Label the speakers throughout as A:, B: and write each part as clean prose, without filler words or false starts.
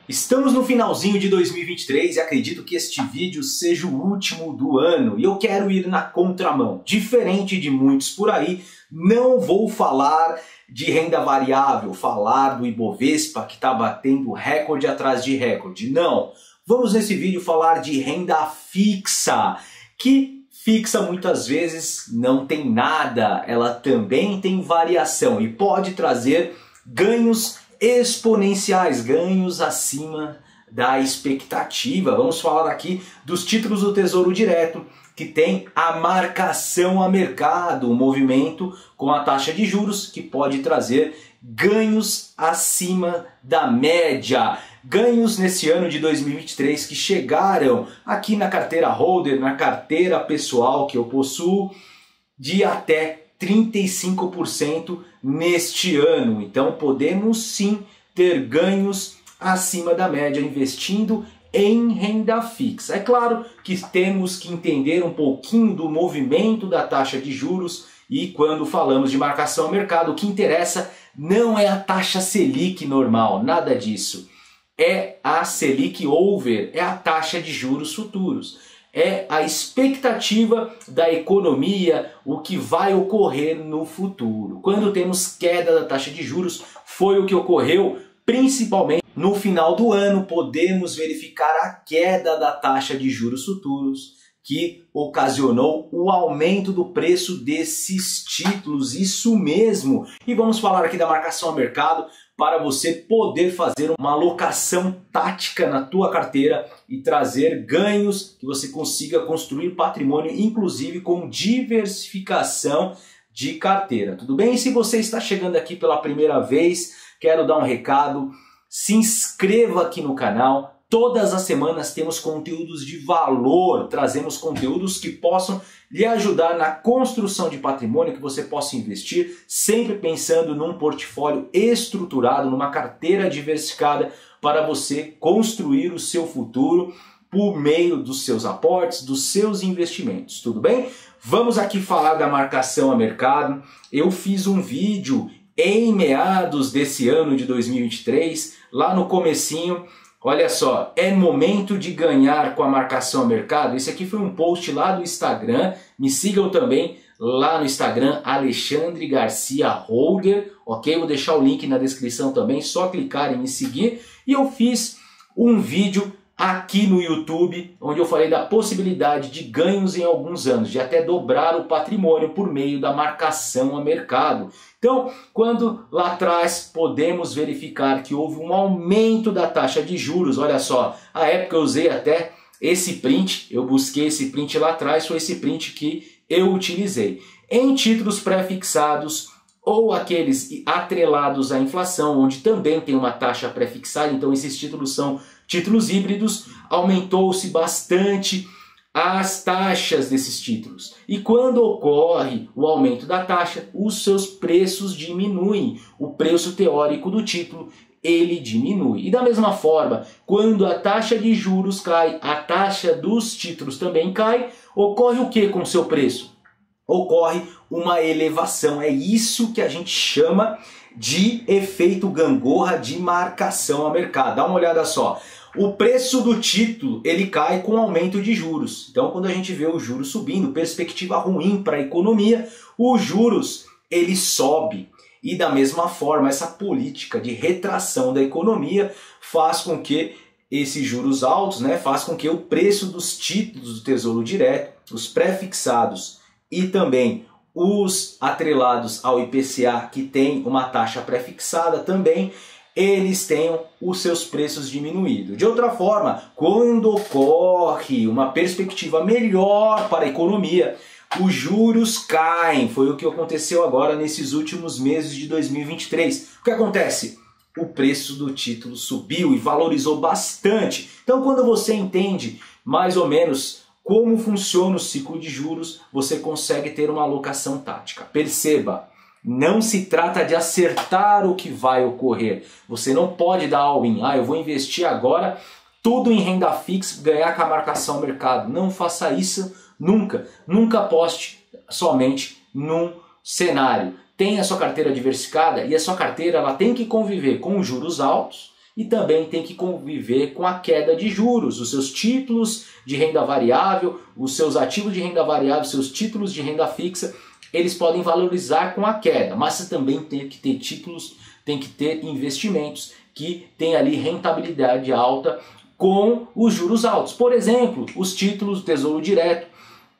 A: Estamos no finalzinho de 2023 e acredito que este vídeo seja o último do ano e eu quero ir na contramão. Diferente de muitos por aí, não vou falar de renda variável, falar do Ibovespa que está batendo recorde atrás de recorde. Não, vamos nesse vídeo falar de renda fixa, que fixa muitas vezes não tem nada, ela também tem variação e pode trazer ganhos exponenciais, ganhos acima da expectativa. Vamos falar aqui dos títulos do Tesouro Direto, que tem a marcação a mercado, um movimento com a taxa de juros que pode trazer ganhos acima da média. Ganhos nesse ano de 2023 que chegaram aqui na carteira holder, na carteira pessoal que eu possuo, de até 35% neste ano. Então podemos sim ter ganhos acima da média investindo em renda fixa. É claro que temos que entender um pouquinho do movimento da taxa de juros e quando falamos de marcação ao mercado, o que interessa não é a taxa Selic normal, nada disso. É a Selic Over, é a taxa de juros futuros. É a expectativa da economia, o que vai ocorrer no futuro. Quando temos queda da taxa de juros, foi o que ocorreu principalmente no final do ano. Podemos verificar a queda da taxa de juros futuros, que ocasionou o aumento do preço desses títulos, isso mesmo. E vamos falar aqui da marcação a mercado, para você poder fazer uma alocação tática na tua carteira e trazer ganhos, que você consiga construir patrimônio, inclusive com diversificação de carteira. Tudo bem? E se você está chegando aqui pela primeira vez, quero dar um recado, se inscreva aqui no canal. Todas as semanas temos conteúdos de valor, trazemos conteúdos que possam lhe ajudar na construção de patrimônio, que você possa investir, sempre pensando num portfólio estruturado, numa carteira diversificada, para você construir o seu futuro por meio dos seus aportes, dos seus investimentos, tudo bem? Vamos aqui falar da marcação a mercado. Eu fiz um vídeo em meados desse ano de 2023, lá no comecinho. Olha só, é momento de ganhar com a marcação a mercado. Esse aqui foi um post lá do Instagram. Me sigam também lá no Instagram, Alexandre Garcia Holder, ok? Vou deixar o link na descrição também, só clicar em me seguir. E eu fiz um vídeo aqui no YouTube, onde eu falei da possibilidade de ganhos em alguns anos, de até dobrar o patrimônio por meio da marcação a mercado. Então, quando lá atrás podemos verificar que houve um aumento da taxa de juros, olha só, a época eu usei até esse print, eu busquei esse print lá atrás, foi esse print que eu utilizei. Em títulos pré-fixados ou aqueles atrelados à inflação, onde também tem uma taxa pré-fixada, então esses títulos são títulos híbridos, aumentou-se bastante as taxas desses títulos. E quando ocorre o aumento da taxa, os seus preços diminuem. O preço teórico do título, ele diminui. E da mesma forma, quando a taxa de juros cai, a taxa dos títulos também cai, ocorre o que com o seu preço? Ocorre uma elevação. É isso que a gente chama de efeito gangorra de marcação a mercado. Dá uma olhada só. O preço do título ele cai com aumento de juros. Então, quando a gente vê o juros subindo, perspectiva ruim para a economia, os juros ele sobe. E da mesma forma, essa política de retração da economia faz com que esses juros altos, faz com que o preço dos títulos do Tesouro Direto, os pré-fixados e também os atrelados ao IPCA, que tem uma taxa pré-fixada também, eles tenham os seus preços diminuídos. De outra forma, quando ocorre uma perspectiva melhor para a economia, os juros caem. Foi o que aconteceu agora nesses últimos meses de 2023. O que acontece? O preço do título subiu e valorizou bastante. Então, quando você entende mais ou menos como funciona o ciclo de juros, você consegue ter uma alocação tática. Perceba, não se trata de acertar o que vai ocorrer. Você não pode dar all-in. Eu vou investir agora tudo em renda fixa, ganhar com a marcação ao mercado. Não faça isso nunca. Nunca aposte somente num cenário. Tenha a sua carteira diversificada e a sua carteira ela tem que conviver com juros altos e também tem que conviver com a queda de juros. Os seus títulos de renda variável, os seus ativos de renda variável, seus títulos de renda fixa, eles podem valorizar com a queda, mas você também tem que ter títulos, tem que ter investimentos que tem ali rentabilidade alta com os juros altos. Por exemplo, os títulos do Tesouro Direto,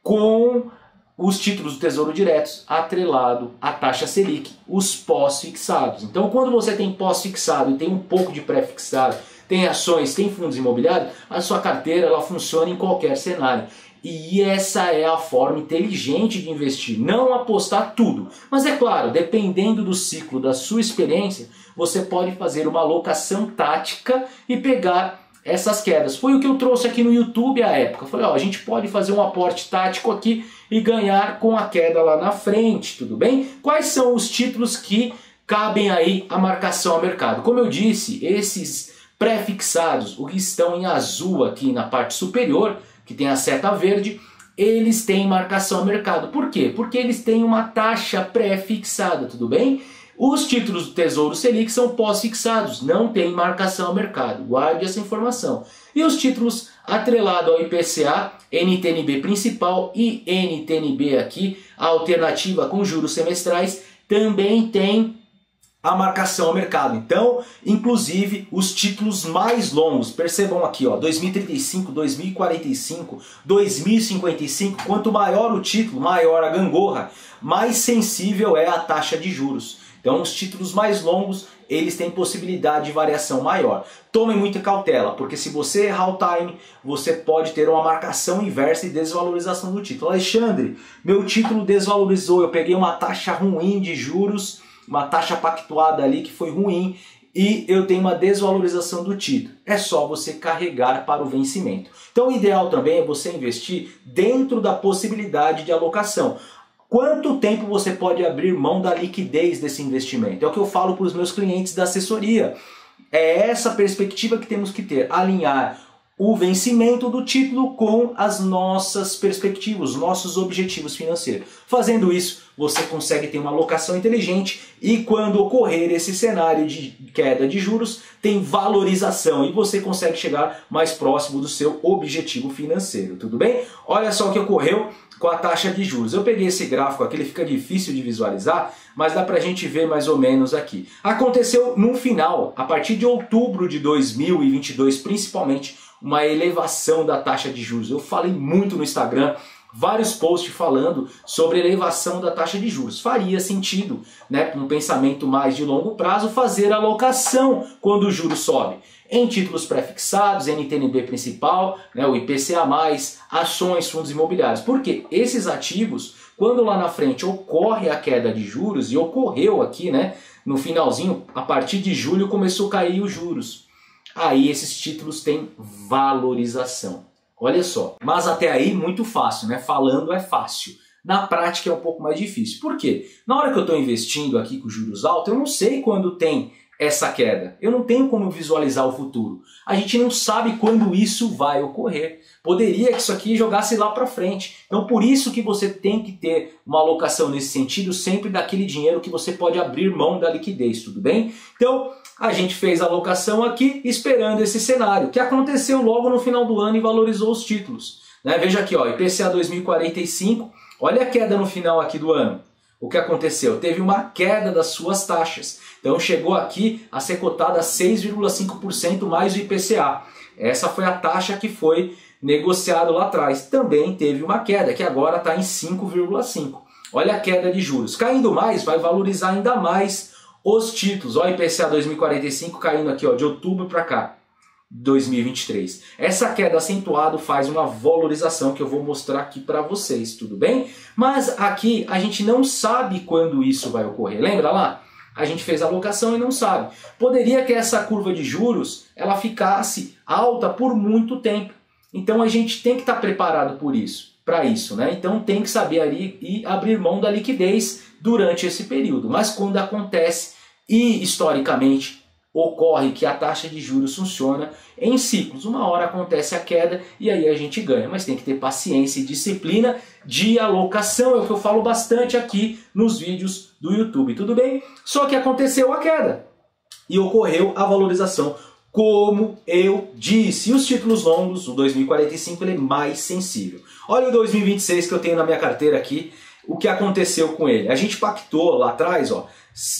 A: com os títulos do Tesouro Direto atrelado à taxa Selic, os pós-fixados. Então, quando você tem pós-fixado e tem um pouco de pré-fixado, tem ações, tem fundos imobiliários, a sua carteira ela funciona em qualquer cenário. E essa é a forma inteligente de investir, não apostar tudo. Mas é claro, dependendo do ciclo da sua experiência, você pode fazer uma alocação tática e pegar essas quedas. Foi o que eu trouxe aqui no YouTube à época. Eu falei, ó, a gente pode fazer um aporte tático aqui e ganhar com a queda lá na frente, tudo bem? Quais são os títulos que cabem aí à marcação ao mercado? Como eu disse, esses pré-fixados, o que estão em azul aqui na parte superior, que tem a seta verde, eles têm marcação ao mercado. Por quê? Porque eles têm uma taxa pré-fixada, tudo bem? Os títulos do Tesouro Selic são pós-fixados, não tem marcação ao mercado. Guarde essa informação. E os títulos atrelados ao IPCA, NTN-B principal e NTN-B aqui, a alternativa com juros semestrais, também tem a marcação ao mercado. Então, inclusive, os títulos mais longos, percebam aqui, ó, 2035, 2045, 2055, quanto maior o título, maior a gangorra, mais sensível é a taxa de juros. Então, os títulos mais longos, eles têm possibilidade de variação maior. Tomem muita cautela, porque se você errar o time, você pode ter uma marcação inversa e desvalorização do título. Alexandre, meu título desvalorizou, eu peguei uma taxa ruim de juros, uma taxa pactuada ali que foi ruim e eu tenho uma desvalorização do título. É só você carregar para o vencimento. Então o ideal também é você investir dentro da possibilidade de alocação. Quanto tempo você pode abrir mão da liquidez desse investimento? É o que eu falo para os meus clientes da assessoria. É essa perspectiva que temos que ter, alinhar o vencimento do título com as nossas perspectivas, nossos objetivos financeiros. Fazendo isso, você consegue ter uma alocação inteligente e quando ocorrer esse cenário de queda de juros, tem valorização e você consegue chegar mais próximo do seu objetivo financeiro, tudo bem? Olha só o que ocorreu com a taxa de juros. Eu peguei esse gráfico aqui, ele fica difícil de visualizar, mas dá pra gente ver mais ou menos aqui. Aconteceu no final, a partir de outubro de 2022, principalmente, uma elevação da taxa de juros. Eu falei muito no Instagram, vários posts falando sobre elevação da taxa de juros. Faria sentido, né, com um pensamento mais de longo prazo, fazer alocação quando o juro sobe. Em títulos pré-fixados, NTN-B principal, né, o IPCA+, ações, fundos imobiliários. Porque esses ativos, quando lá na frente ocorre a queda de juros, e ocorreu aqui, né, no finalzinho, a partir de julho começou a cair os juros. Aí esses títulos têm valorização. Olha só. Mas até aí muito fácil, né? Falando é fácil. Na prática é um pouco mais difícil. Por quê? Na hora que eu estou investindo aqui com juros altos, eu não sei quando tem essa queda. Eu não tenho como visualizar o futuro. A gente não sabe quando isso vai ocorrer. Poderia que isso aqui jogasse lá para frente. Então por isso que você tem que ter uma alocação nesse sentido, sempre daquele dinheiro que você pode abrir mão da liquidez, tudo bem? Então a gente fez a alocação aqui esperando esse cenário, que aconteceu logo no final do ano e valorizou os títulos. Né? Veja aqui, ó, IPCA 2045, olha a queda no final aqui do ano. O que aconteceu? Teve uma queda das suas taxas. Então chegou aqui a ser cotada a 6,5% mais o IPCA. Essa foi a taxa que foi negociado lá atrás. Também teve uma queda, que agora está em 5,5%. Olha a queda de juros. Caindo mais, vai valorizar ainda mais os títulos. Olha o IPCA 2045 caindo aqui, ó, de outubro para cá, 2023. Essa queda acentuada faz uma valorização que eu vou mostrar aqui para vocês, tudo bem? Mas aqui a gente não sabe quando isso vai ocorrer. Lembra lá? A gente fez a alocação e não sabe. Poderia que essa curva de juros ela ficasse alta por muito tempo. Então a gente tem que estar preparado por isso, para isso, né? Então tem que saber ali e abrir mão da liquidez durante esse período. Mas quando acontece e historicamente ocorre que a taxa de juros funciona em ciclos, uma hora acontece a queda e aí a gente ganha, mas tem que ter paciência e disciplina de alocação, é o que eu falo bastante aqui nos vídeos do YouTube, tudo bem? Só que aconteceu a queda e ocorreu a valorização. como eu disse. E os títulos longos, o 2045, ele é mais sensível. Olha o 2026 que eu tenho na minha carteira aqui, o que aconteceu com ele. A gente pactou lá atrás, ó,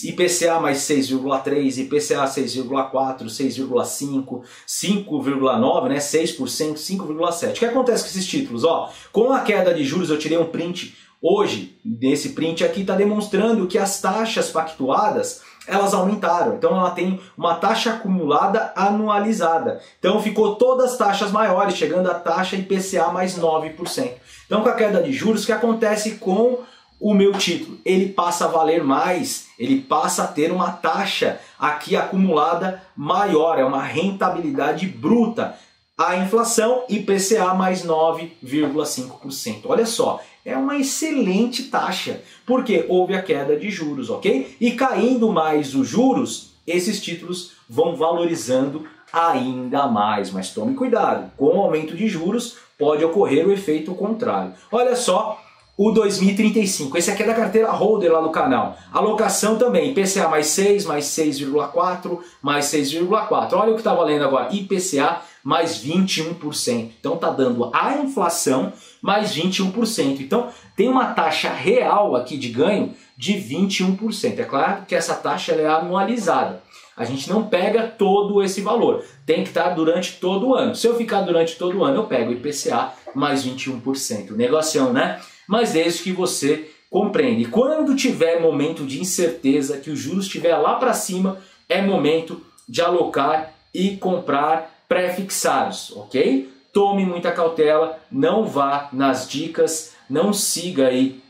A: IPCA mais 6,3, IPCA 6,4, 6,5, 5,9, né, 6%, 5,7. O que acontece com esses títulos? Ó, com a queda de juros, eu tirei um print hoje, nesse print aqui está demonstrando que as taxas pactuadas, elas aumentaram. Então ela tem uma taxa acumulada anualizada. Então ficou todas as taxas maiores, chegando a taxa IPCA mais 9%. Então com a queda de juros, o que acontece com o meu título? Ele passa a valer mais, ele passa a ter uma taxa aqui acumulada maior, é uma rentabilidade bruta. A inflação, IPCA mais 9,5%. Olha só, é uma excelente taxa, porque houve a queda de juros, ok? E caindo mais os juros, esses títulos vão valorizando ainda mais. Mas tome cuidado, com o aumento de juros pode ocorrer o efeito contrário. Olha só, o 2035, esse aqui é da carteira holder lá no canal. Alocação também, IPCA mais 6, mais 6,4, mais 6,4. Olha o que está valendo agora, IPCA mais 21%. Então está dando a inflação mais 21%. Então tem uma taxa real aqui de ganho de 21%. É claro que essa taxa é anualizada. A gente não pega todo esse valor. Tem que estar durante todo o ano. Se eu ficar durante todo o ano, eu pego o IPCA mais 21%. Negocião, né? Mas desde que você compreende. Quando tiver momento de incerteza, que os juros estiver lá para cima, é momento de alocar e comprar pré-fixados, ok? Tome muita cautela, não vá nas dicas, não siga aí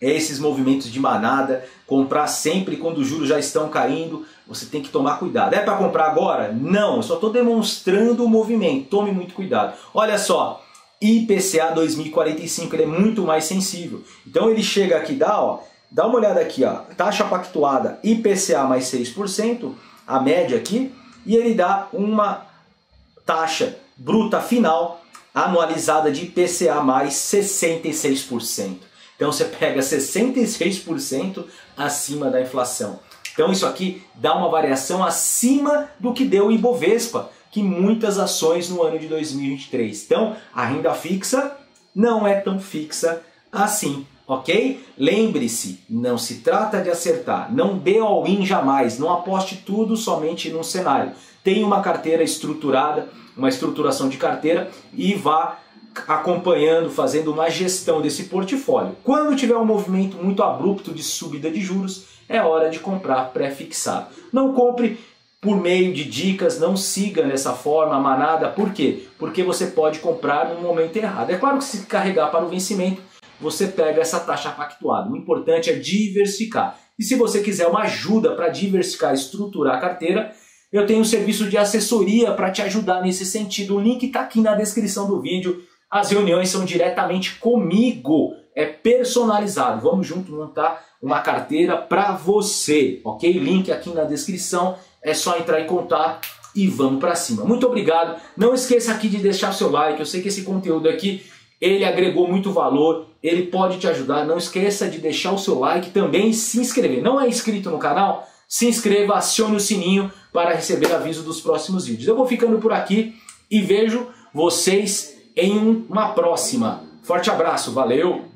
A: esses movimentos de manada, comprar sempre quando os juros já estão caindo, você tem que tomar cuidado. É para comprar agora? Não, eu só estou demonstrando o movimento, tome muito cuidado. Olha só, IPCA 2045, ele é muito mais sensível. Então ele chega aqui, dá uma olhada aqui, ó, taxa pactuada IPCA mais 6%, a média aqui, e ele dá uma taxa bruta final anualizada de IPCA mais 66%. Então você pega 66% acima da inflação. Então isso aqui dá uma variação acima do que deu o Ibovespa, que muitas ações no ano de 2023. Então a renda fixa não é tão fixa assim, ok? Lembre-se, não se trata de acertar, não dê all-in jamais, não aposte tudo somente num cenário. Tenha uma carteira estruturada, uma estruturação de carteira e vá acompanhando, fazendo uma gestão desse portfólio. Quando tiver um movimento muito abrupto de subida de juros, é hora de comprar pré-fixado. Não compre por meio de dicas, não siga dessa forma a manada. Por quê? Porque você pode comprar no momento errado. É claro que se carregar para o vencimento, você pega essa taxa pactuada. O importante é diversificar. E se você quiser uma ajuda para diversificar e estruturar a carteira, eu tenho um serviço de assessoria para te ajudar nesse sentido. O link está aqui na descrição do vídeo. As reuniões são diretamente comigo. É personalizado. Vamos junto montar uma carteira para você, ok? Link aqui na descrição. É só entrar em contato e vamos para cima. Muito obrigado. Não esqueça aqui de deixar o seu like. Eu sei que esse conteúdo aqui, ele agregou muito valor. Ele pode te ajudar. Não esqueça de deixar o seu like também e se inscrever. Não é inscrito no canal? Se inscreva, acione o sininho para receber aviso dos próximos vídeos. Eu vou ficando por aqui e vejo vocês em uma próxima. Forte abraço, valeu!